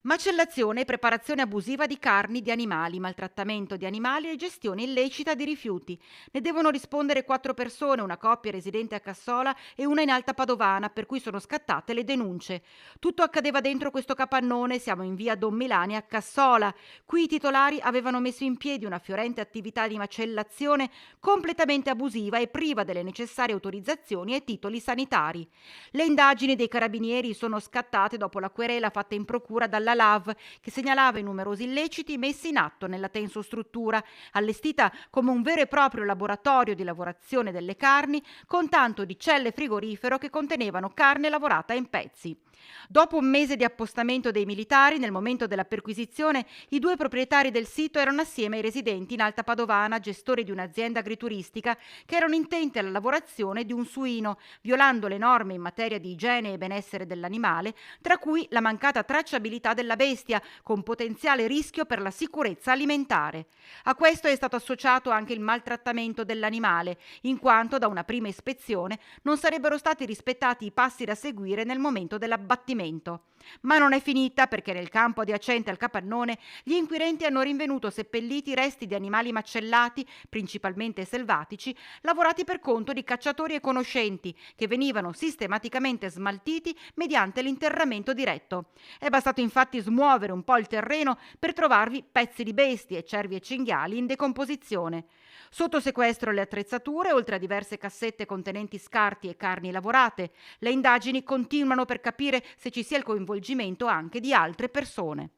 Macellazione e preparazione abusiva di carni di animali, maltrattamento di animali e gestione illecita di rifiuti. Ne devono rispondere 4 persone, una coppia residente a Cassola e una in Alta Padovana, per cui sono scattate le denunce. Tutto accadeva dentro questo capannone, siamo in via Don Milani a Cassola. Qui i titolari avevano messo in piedi una fiorente attività di macellazione completamente abusiva e priva delle necessarie autorizzazioni e titoli sanitari. Le indagini dei carabinieri sono scattate dopo la querela fatta in procura dalla LAV, che segnalava i numerosi illeciti messi in atto nella tensostruttura, allestita come un vero e proprio laboratorio di lavorazione delle carni, con tanto di celle frigorifero che contenevano carne lavorata in pezzi. Dopo un mese di appostamento dei militari, nel momento della perquisizione, i due proprietari del sito erano assieme ai residenti in Alta Padovana, gestori di un'azienda agrituristica, che erano intenti alla lavorazione di un suino, violando le norme in materia di igiene e benessere dell'animale, tra cui la mancata tracciabilità della bestia, con potenziale rischio per la sicurezza alimentare. A questo è stato associato anche il maltrattamento dell'animale, in quanto da una prima ispezione non sarebbero stati rispettati i passi da seguire nel momento dell'abbattimento. Ma non è finita, perché nel campo adiacente al capannone gli inquirenti hanno rinvenuto seppelliti resti di animali macellati, principalmente selvatici, lavorati per conto di cacciatori e conoscenti, che venivano sistematicamente smaltiti mediante l'interramento diretto. È bastato infatti smuovere un po' il terreno per trovarvi pezzi di bestie, cervi e cinghiali in decomposizione. Sotto sequestro le attrezzature, oltre a diverse cassette contenenti scarti e carni lavorate. Le indagini continuano per capire se ci sia il coinvolgimento anche di altre persone.